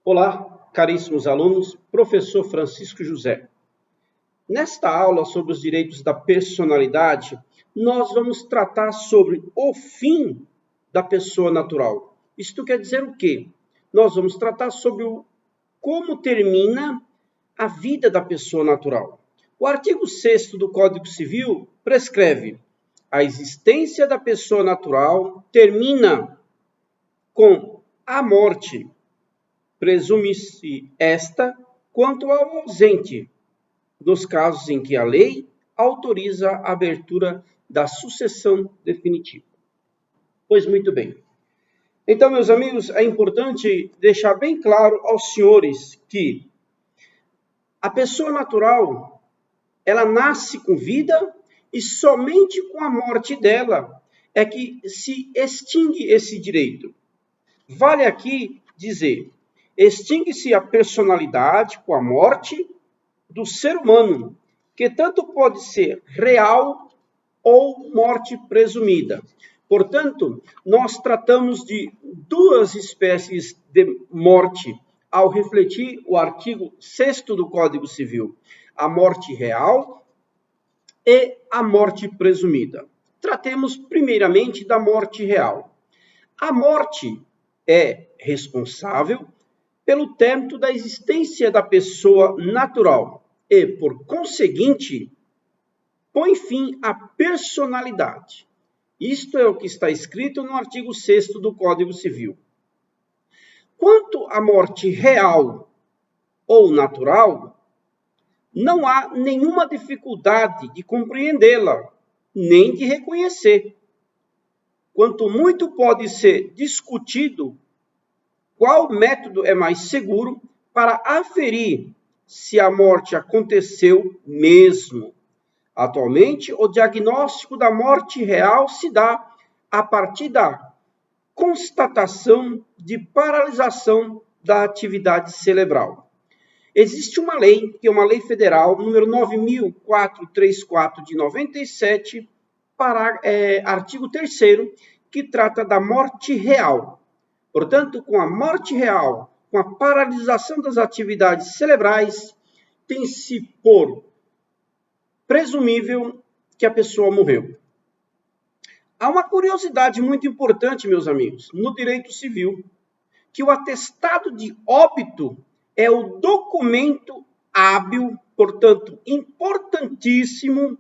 Olá, caríssimos alunos, professor Francisco José. Nesta aula sobre os direitos da personalidade, nós vamos tratar sobre o fim da pessoa natural. Isto quer dizer o quê? Nós vamos tratar sobre como termina a vida da pessoa natural. O artigo 6º do Código Civil prescreve: a existência da pessoa natural termina com a morte. Presume-se esta quanto ao ausente, nos casos em que a lei autoriza a abertura da sucessão definitiva. Pois muito bem. Então, meus amigos, é importante deixar bem claro aos senhores que a pessoa natural, ela nasce com vida e somente com a morte dela é que se extingue esse direito. Vale aqui dizer: extingue-se a personalidade com a morte do ser humano, que tanto pode ser real ou morte presumida. Portanto, nós tratamos de duas espécies de morte ao refletir o artigo 6º do Código Civil: a morte real e a morte presumida. Tratemos primeiramente da morte real. A morte é responsável pelo término da existência da pessoa natural e, por conseguinte, põe fim à personalidade. Isto é o que está escrito no artigo 6º do Código Civil. Quanto à morte real ou natural, não há nenhuma dificuldade de compreendê-la, nem de reconhecer. Quanto muito pode ser discutido qual método é mais seguro para aferir se a morte aconteceu mesmo. Atualmente, o diagnóstico da morte real se dá a partir da constatação de paralisação da atividade cerebral. Existe uma lei, que é uma lei federal, número 9.434 de 97, artigo 3º, que trata da morte real. Portanto, com a morte real, com a paralisação das atividades cerebrais, tem-se por presumível que a pessoa morreu. Há uma curiosidade muito importante, meus amigos, no direito civil, que o atestado de óbito é o documento hábil, portanto, importantíssimo,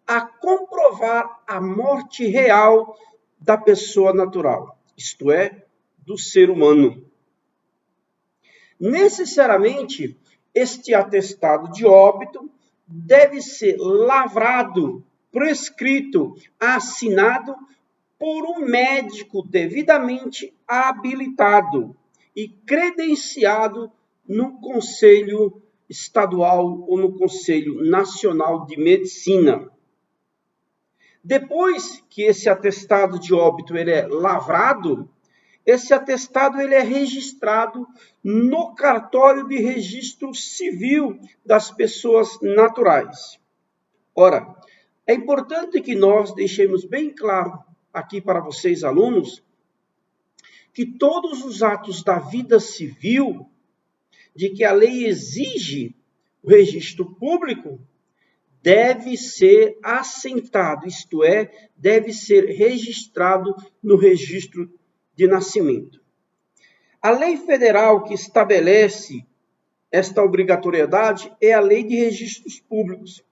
a comprovar a morte real da pessoa natural, isto é, do ser humano. Necessariamente, este atestado de óbito deve ser lavrado, prescrito, assinado por um médico devidamente habilitado e credenciado no Conselho Estadual ou no Conselho Nacional de Medicina. Depois que esse atestado de óbito ele é lavrado, esse atestado ele é registrado no cartório de registro civil das pessoas naturais. Ora, é importante que nós deixemos bem claro aqui para vocês, alunos, que todos os atos da vida civil, de que a lei exige o registro público, deve ser assentado, isto é, deve ser registrado no registro de nascimento. A lei federal que estabelece esta obrigatoriedade é a Lei de Registros Públicos.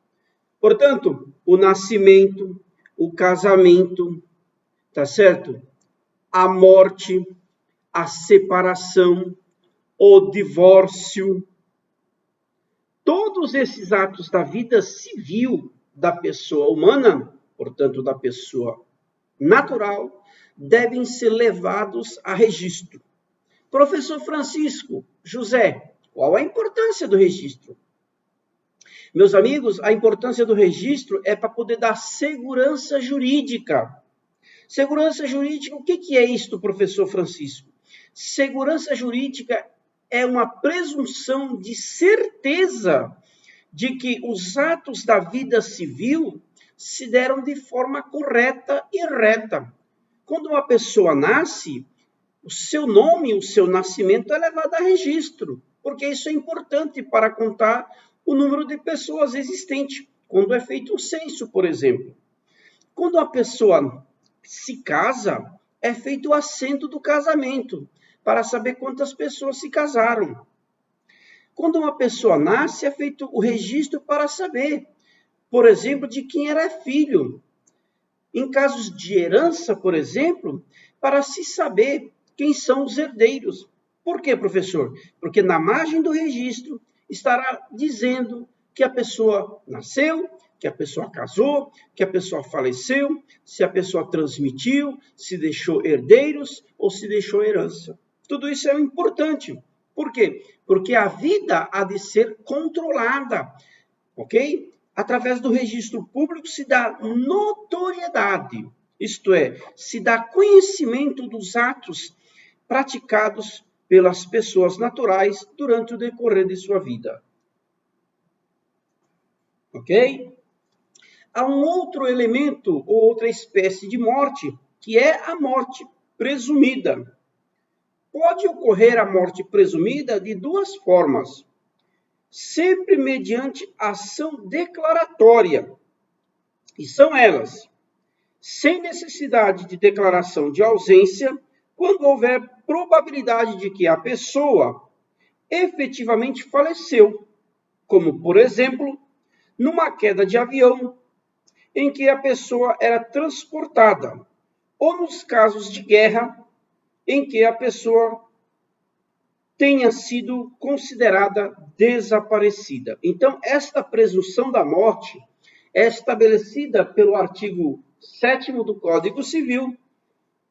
Portanto, o nascimento, o casamento, tá certo? A morte, a separação, o divórcio, todos esses atos da vida civil da pessoa humana, portanto, da pessoa natural, devem ser levados a registro. Professor Francisco José, qual a importância do registro? Meus amigos, a importância do registro é para poder dar segurança jurídica. Segurança jurídica, o que é isto, professor Francisco? Segurança jurídica é uma presunção de certeza de que os atos da vida civil se deram de forma correta e reta. Quando uma pessoa nasce, o seu nome, o seu nascimento é levado a registro, porque isso é importante para contar o número de pessoas existentes, quando é feito um censo, por exemplo. Quando a pessoa se casa, é feito o assento do casamento, para saber quantas pessoas se casaram. Quando uma pessoa nasce, é feito o registro para saber, por exemplo, de quem era filho. Em casos de herança, por exemplo, para se saber quem são os herdeiros. Por quê, professor? Porque na margem do registro estará dizendo que a pessoa nasceu, que a pessoa casou, que a pessoa faleceu, se a pessoa transmitiu, se deixou herdeiros ou se deixou herança. Tudo isso é importante. Por quê? Porque a vida há de ser controlada, ok? Através do registro público se dá notoriedade, isto é, se dá conhecimento dos atos praticados pelas pessoas naturais durante o decorrer de sua vida. Ok? Há um outro elemento ou outra espécie de morte, que é a morte presumida. Pode ocorrer a morte presumida de duas formas. Sempre mediante ação declaratória. E são elas: sem necessidade de declaração de ausência, quando houver probabilidade de que a pessoa efetivamente faleceu, como, por exemplo, numa queda de avião, em que a pessoa era transportada, ou nos casos de guerra, em que a pessoa tenha sido considerada desaparecida. Então, esta presunção da morte é estabelecida pelo artigo 7º do Código Civil,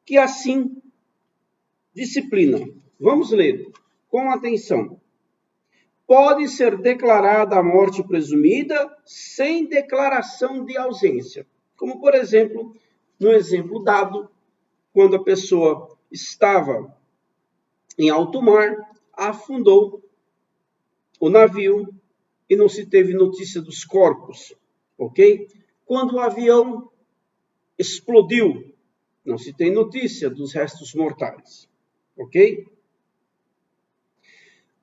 que assim disciplina. Vamos ler com atenção. Pode ser declarada a morte presumida sem declaração de ausência. Como, por exemplo, no exemplo dado, quando a pessoa estava em alto mar, afundou o navio e não se teve notícia dos corpos, ok? Quando o avião explodiu, não se tem notícia dos restos mortais, ok?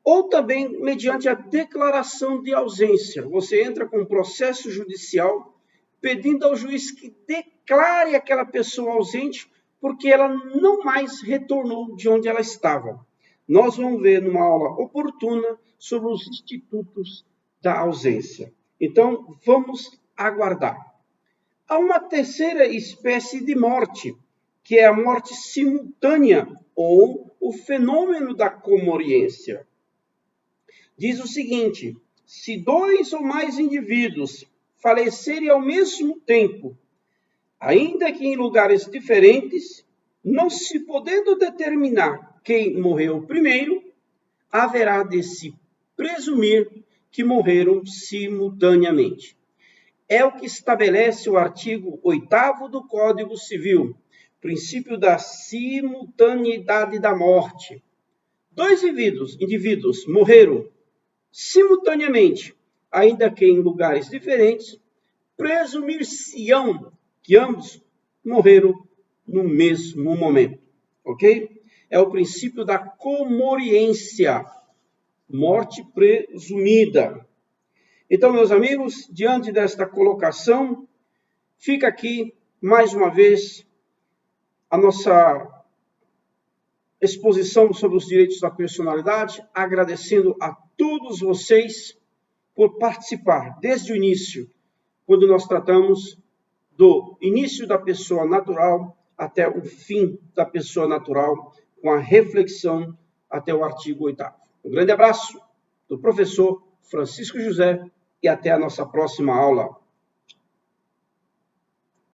Ou também mediante a declaração de ausência. Você entra com um processo judicial pedindo ao juiz que declare aquela pessoa ausente porque ela não mais retornou de onde ela estava. Nós vamos ver numa aula oportuna sobre os institutos da ausência. Então, vamos aguardar. Há uma terceira espécie de morte, que é a morte simultânea, ou o fenômeno da comoriência. Diz o seguinte: se dois ou mais indivíduos falecerem ao mesmo tempo, ainda que em lugares diferentes, não se podendo determinar quem morreu primeiro, haverá de se presumir que morreram simultaneamente. É o que estabelece o artigo 8º do Código Civil, princípio da simultaneidade da morte. Dois indivíduos morreram simultaneamente, ainda que em lugares diferentes, presumir-se-ão que ambos morreram no mesmo momento, ok? É o princípio da comoriência, morte presumida. Então, meus amigos, diante desta colocação, fica aqui, mais uma vez, a nossa exposição sobre os direitos da personalidade, agradecendo a todos vocês por participar desde o início, quando nós tratamos do início da pessoa natural até o fim da pessoa natural, com a reflexão até o artigo 8º. Um grande abraço do professor Francisco José e até a nossa próxima aula.